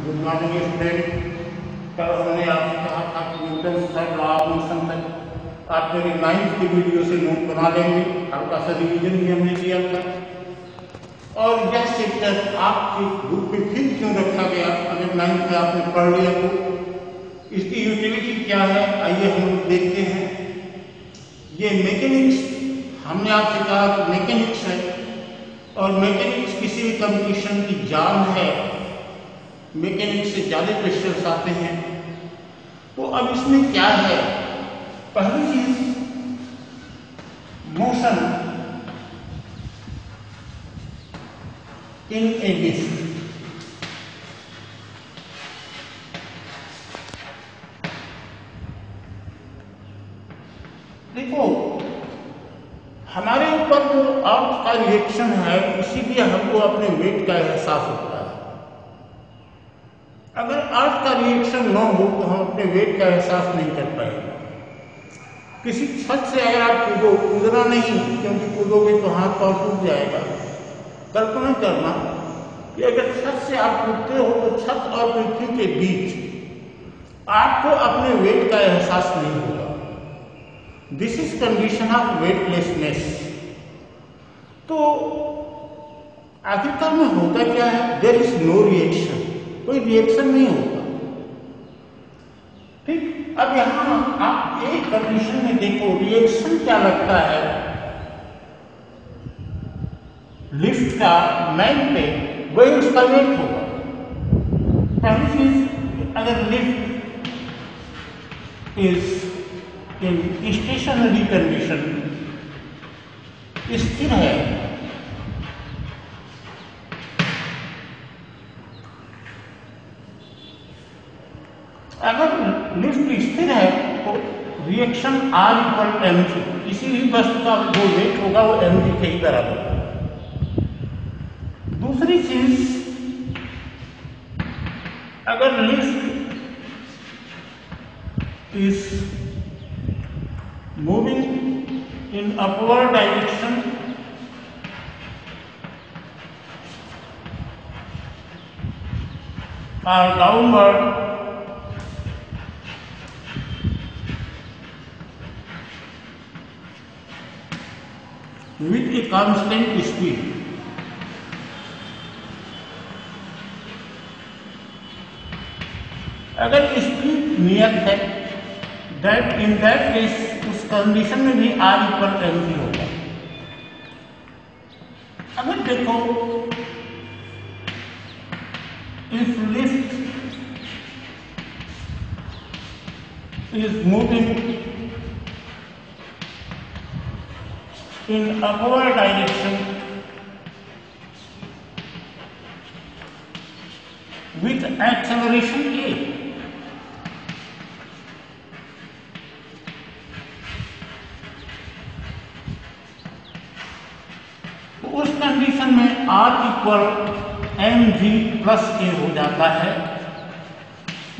Good morning student. कल हमने आपसे कहा था कि Newton third law of motion तक आप मेरी 9th की वीडियो से नोट बना लेंगे। हल्का सा रिवीजन भी हमने किया था और यह चैप्टर आपके बुक में फिर क्यों रखा गया, अगर 9th में आपने पढ़ लिया तो इसकी यूटिलिटी क्या है आइए हम लोग देखते हैं। ये मैकेनिक्स, हमने आपसे कहा कि मैकेनिक्स है और मैकेनिक्स किसी भी कंपटीशन की जान है। मैकेनिक्स से ज्यादा क्वेश्चंस आते हैं। तो अब इसमें क्या है, पहली चीज मोशन इन ए लिफ्ट। देखो हमारे ऊपर जो अर्थ का रिएक्शन है इसीलिए हमको अपने वेट का एहसास होता है। अगर अर्थ का रिएक्शन न हो तो हम अपने वेट का एहसास नहीं कर पाएंगे। किसी छत से अगर आप कूदना नहीं, क्योंकि कूदोगे तो हाथ पांव टूट जाएगा। कल्पना करना कि अगर छत से आप कूदते हो तो छत और पृथ्वी के बीच आपको अपने वेट का एहसास नहीं होगा। This is condition of weightlessness. तो आखिरकार में होता क्या है, देयर इज नो रिएक्शन, कोई रिएक्शन नहीं होता। ठीक, अब यहां आप एक कंडीशन में देखो रिएक्शन क्या लगता है। लिफ्ट का मैन पे वही उसका वेट होगा। पहली चीज, अगर lift is in stationary condition, स्थिर है, अगर लिफ्ट स्थिर है तो रिएक्शन R इक्वल mg, किसी भी वस्तु का जो वेट होगा वो mg के ही बराबर होगा। दूसरी चीज, अगर lift is moving in upward direction और downward with a constant speed, अगर स्पीड नियत है दैट इन दैट केस उस कंडीशन में भी R इक्वल mg होगा। अगर देखो if lift is moving in upward direction with acceleration a, तो उस कंडीशन में R equal mg plus a हो जाता है।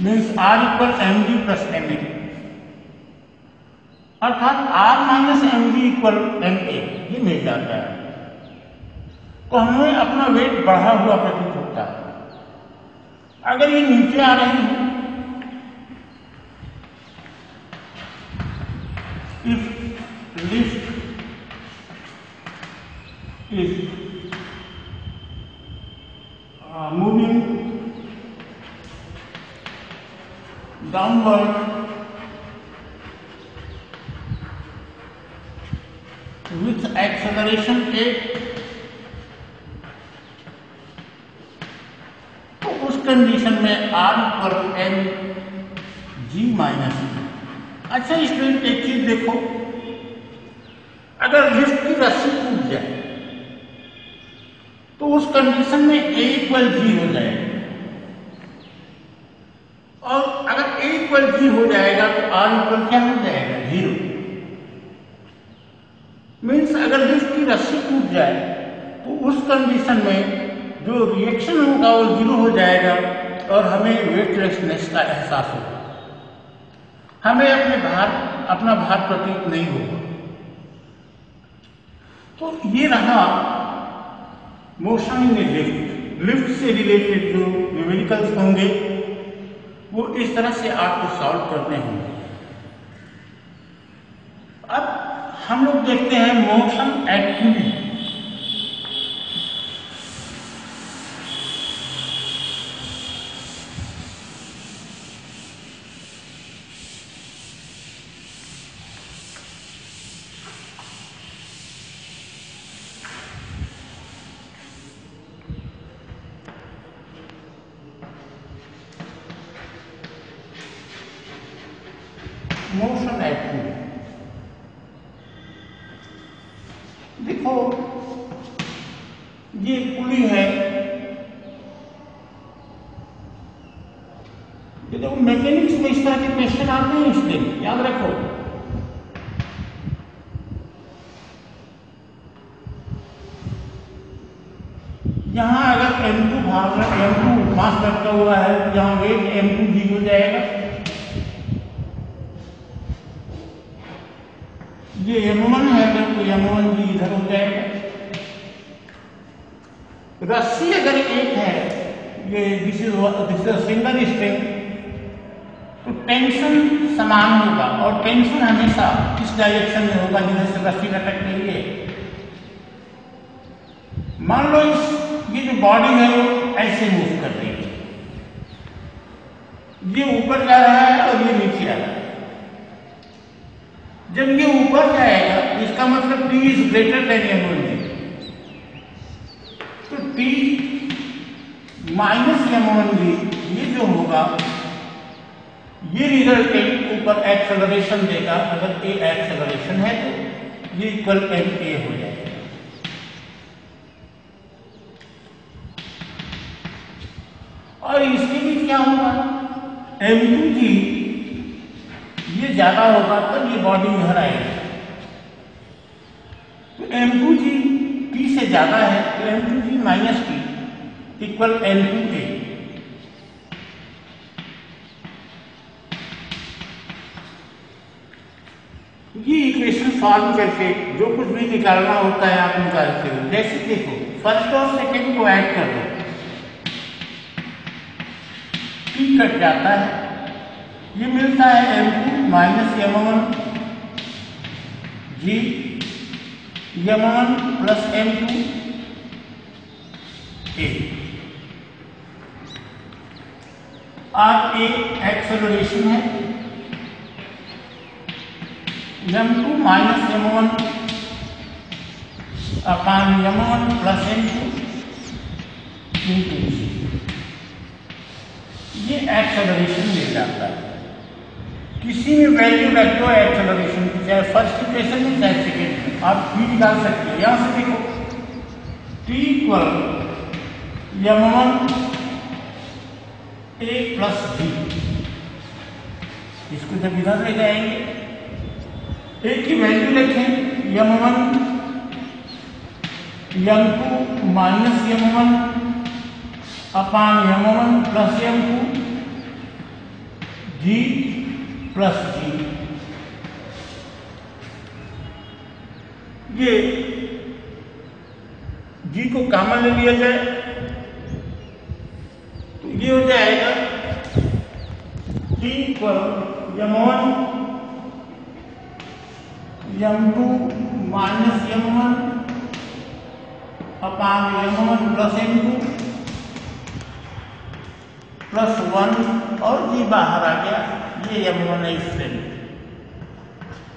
Means R equal mg plus ma, अर्थात R minus mg equal ma ये मिल जाता है। तो हमें अपना वेट बढ़ा हुआ प्रतीत होता है। अगर ये नीचे आ रही है, if lift is moving downward with acceleration a, तो उस कंडीशन में R पर mg माइनस। अच्छा स्टूडेंट एक चीज देखो, अगर लिफ्ट की रस्सी टूट जाए तो उस कंडीशन में A इक्वल g हो जाएगा, और अगर A इक्वल g हो जाएगा तो R इक्वल क्या हो जाएगा, 0। मीन्स अगर लिफ्ट की रस्सी टूट जाए तो उस कंडीशन में जो रिएक्शन होगा वो 0 हो जाएगा और हमें वेटलेसनेस का एहसास होगा। हमें अपना भार प्रतीत नहीं होगा। तो ये रहा motion in A lift. Lift से रिलेटेड जो न्यूमेरिकल न्यूमेरिकल्स होंगे वो इस तरह से आपको सॉल्व करने होंगे। अब हम लोग देखते हैं मोशन एक्टिविटी। मोशन एक्टिविटी देखो, ये पुली है, ये देखो मैकेनिक्स में इस तरह के क्वेश्चन आते हैं, इसलिए याद रखो। यहां अगर m2 भाग m2 मास रखा हुआ है तो यहां वेट m2 जी हो जाएगा। ये m1 है तो m1 जी इधर हो जाएगा। रस्सी अगर एक है, ये दिस इज सिंगल स्ट्रिंग, तो टेंशन समान होगा और टेंशन हमेशा इस डायरेक्शन में होगा जिधर से रस्सी लटक रही है। मान लो ये जो बॉडी है वो ऐसे मूव कर रही है, ये ऊपर जा रहा है और ये नीचे आ रहा है। जब ये ऊपर जाएगा इसका मतलब T is greater than m1 जी, तो T माइनस m1 जी ये जो होगा ये रिजल्टेंट ऊपर एक्सेलरेशन देगा। अगर a एक्सेलरेशन है तो ये इक्वल ma हो जाएगा। और इसके भी क्या होगा, m2 जी ये ज्यादा होगा तब ये बॉडी इधर आएगी। तो m2 जी T से ज्यादा है तो m2 जी माइनस T इक्वल m2a। ये इक्वेशन सॉल्व करके जो कुछ भी निकालना होता है आप निकालते हो। जैसे देखो फर्स्ट और सेकेंड को ऐड कर दो, T कट जाता है, ये मिलता है m2 minus m1 g m1 plus m2 a। अब a एक्सेलरेशन है, m2 minus m1 upon m1 plus m2 into g, ये एक्सेलरेशन मिल जाता है। किसी भी वैल्यू रख दो एक्सेलरेशन की, चाहे फर्स्ट इक्वेशन में चाहे सेकेंड में, आप भी निकाल सकते हो। यहां से देखो T equal m1 a plus g, इसको जब इधर ले जाएंगे a की वैल्यू लिखें m1 m2 minus m1 upon m1 plus m2 g plus g। ये g को कॉमन ले लिया जाए तो ये हो जाएगा T equal m1 m2 minus m1 upon m1 plus m2 plus 1 और जी बाहर आ गया, ये m1 है इससे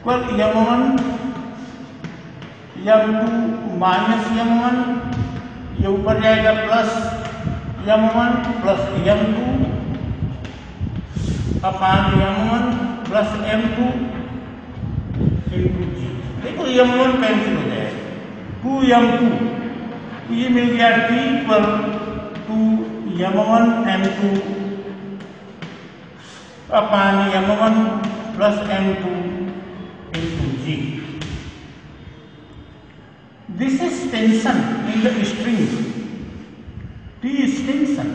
पर m1 m2 माइनस m1 ये ऊपर जाएगा प्लस m1 प्लस m2 अपान m1 प्लस m2 इंटू जी। देखो m1 कैंसिल हो जाएगा, 2m2 तो ये मिल गया T पर 2m1 m2 upon m1 plus m2 into g। This is tension in the string, T is tension।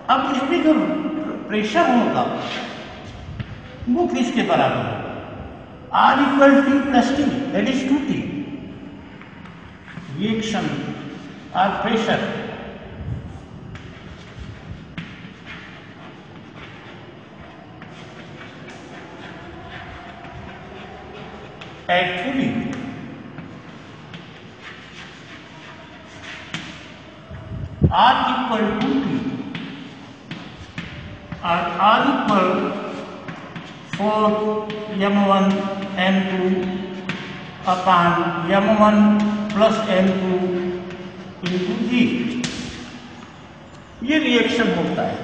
अब इसमें जो प्रेशर होगा वो किसके बराबर होगा, R equal T plus T, that is 2T. Reaction or pressure at 2D R equal 2T or R equal 4m1 m2 upon m1 plus m2 into G, ये reaction होता है।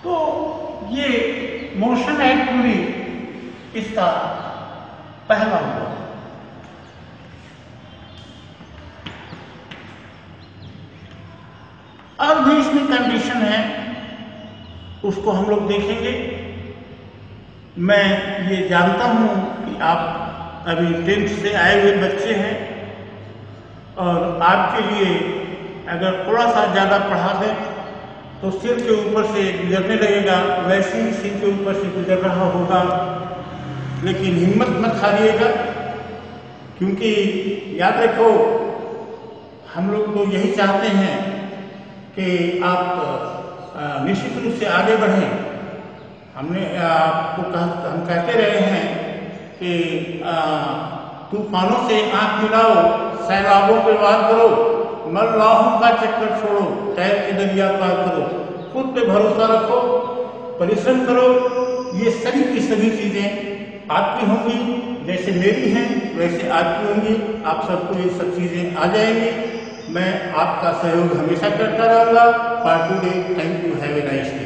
तो ये मोशन एट 2D इसका पहला हुआ। अब भी इसमें कंडीशन है, उसको हम लोग देखेंगे। मैं ये जानता हूं कि आप अभी 10th से आए हुए बच्चे हैं और आपके लिए अगर थोड़ा सा ज़्यादा पढ़ा दें तो सिर के ऊपर से गुजरने लगेगा, वैसे ही सिर के ऊपर से गुजर रहा होगा। लेकिन हिम्मत मत हारिएगा, क्योंकि याद रखो हम लोग तो यही चाहते हैं कि आप निश्चित रूप से आगे बढ़ें। हमने आपको हम कहते रहे हैं कि तूफानों से आंख मिलाओ, सैलाबों पे वार करो, मल्लाहों का चक्कर छोड़ो, तैर के दरिया पार करो, खुद पे भरोसा रखो, परिश्रम करो। ये सभी की सभी चीजें आपकी होंगी, जैसे मेरी हैं वैसे आपकी होंगी। आप सबको ये सब चीजें आ जाएंगी। मैं आपका सहयोग हमेशा करता रहूंगा। For today, thank you, have a nice day.